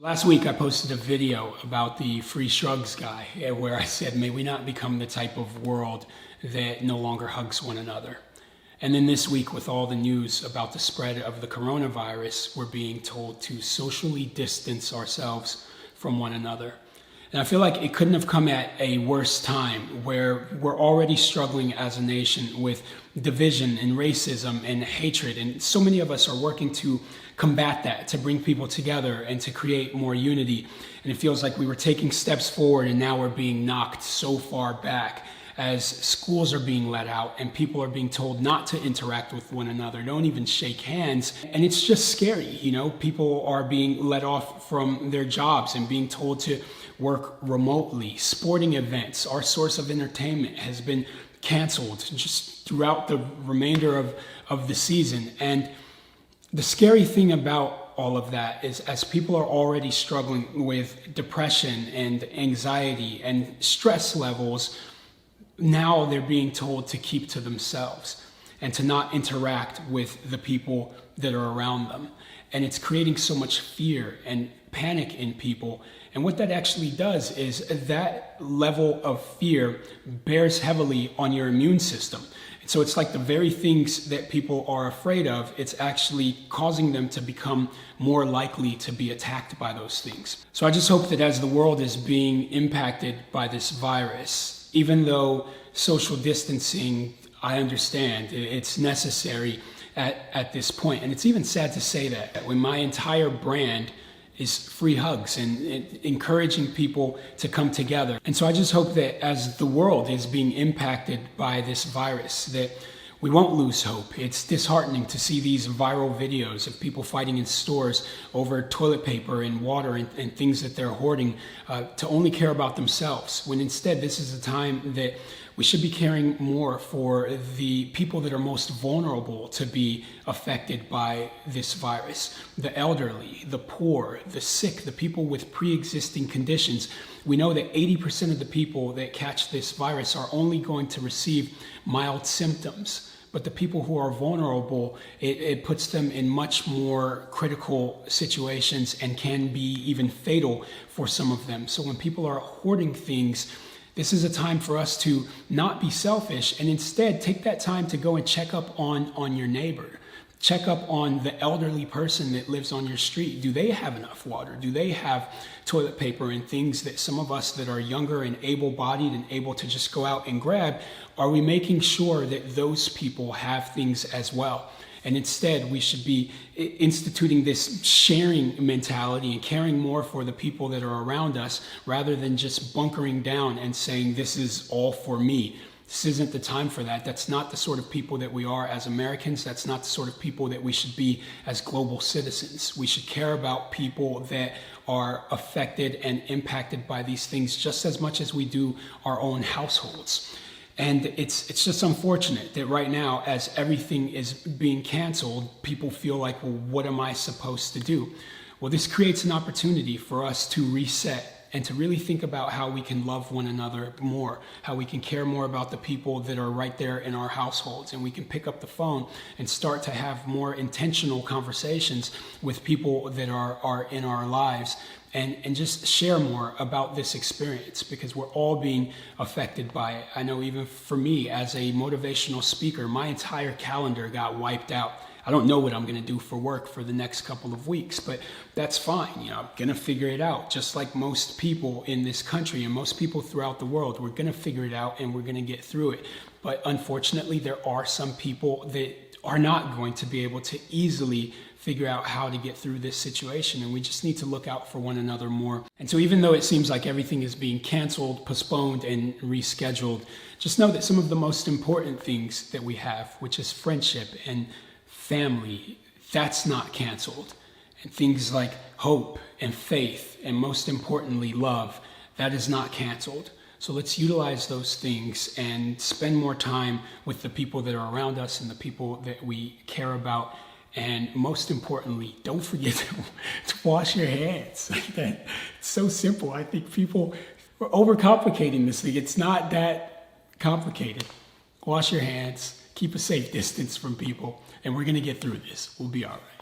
Last week I posted a video about the free shrugs guy where I said, may we not become the type of world that no longer hugs one another. And then this week, with all the news about the spread of the coronavirus, we're being told to socially distance ourselves from one another. And I feel like it couldn't have come at a worse time, where we're already struggling as a nation with division and racism and hatred. And so many of us are working to combat that, to bring people together and to create more unity. And it feels like we were taking steps forward and now we're being knocked so far back as schools are being let out and people are being told not to interact with one another, don't even shake hands. And it's just scary, you know, people are being let off from their jobs and being told to work remotely. Sporting events, our source of entertainment, has been canceled just throughout the remainder of the season. And the scary thing about all of that is, as people are already struggling with depression and anxiety and stress levels, now they're being told to keep to themselves and to not interact with the people that are around them. And it's creating so much fear and panic in people. And what that actually does is that level of fear bears heavily on your immune system. And so it's like the very things that people are afraid of, it's actually causing them to become more likely to be attacked by those things. So I just hope that as the world is being impacted by this virus, even though social distancing, I understand it's necessary at this point. And it's even sad to say that when my entire brand is free hugs and encouraging people to come together. And so I just hope that as the world is being impacted by this virus, that we won't lose hope. It's disheartening to see these viral videos of people fighting in stores over toilet paper and water and things that they're hoarding to only care about themselves, when instead this is a time that we should be caring more for the people that are most vulnerable to be affected by this virus. The elderly, the poor, the sick, the people with pre-existing conditions. We know that 80% of the people that catch this virus are only going to receive mild symptoms. But the people who are vulnerable, it puts them in much more critical situations and can be even fatal for some of them. So when people are hoarding things, this is a time for us to not be selfish and instead take that time to go and check up on your neighbor. Check up on the elderly person that lives on your street. Do they have enough water? Do they have toilet paper and things that some of us that are younger and able-bodied and able to just go out and grab, are we making sure that those people have things as well? And instead, we should be instituting this sharing mentality and caring more for the people that are around us, rather than just bunkering down and saying, this is all for me. This isn't the time for that. That's not the sort of people that we are as Americans. That's not the sort of people that we should be as global citizens. We should care about people that are affected and impacted by these things just as much as we do our own households. And it's just unfortunate that right now, as everything is being canceled, people feel like, well, what am I supposed to do? Well, this creates an opportunity for us to reset and to really think about how we can love one another more, how we can care more about the people that are right there in our households, and we can pick up the phone and start to have more intentional conversations with people that are in our lives, and just share more about this experience, because we're all being affected by it. I know even for me as a motivational speaker, my entire calendar got wiped out. I don't know what I'm going to do for work for the next couple of weeks, but that's fine. You know, I'm going to figure it out. Just like most people in this country and most people throughout the world, we're going to figure it out and we're going to get through it. But unfortunately, there are some people that are not going to be able to easily figure out how to get through this situation, and we just need to look out for one another more. And so even though it seems like everything is being canceled, postponed, and rescheduled, just know that some of the most important things that we have, which is friendship and family, that's not canceled. And things like hope and faith, and most importantly, love, that is not canceled. So let's utilize those things and spend more time with the people that are around us and the people that we care about. And most importantly, don't forget to wash your hands. It's so simple. I think people are overcomplicating this thing. It's not that complicated. Wash your hands, keep a safe distance from people, and we're going to get through this. We'll be all right.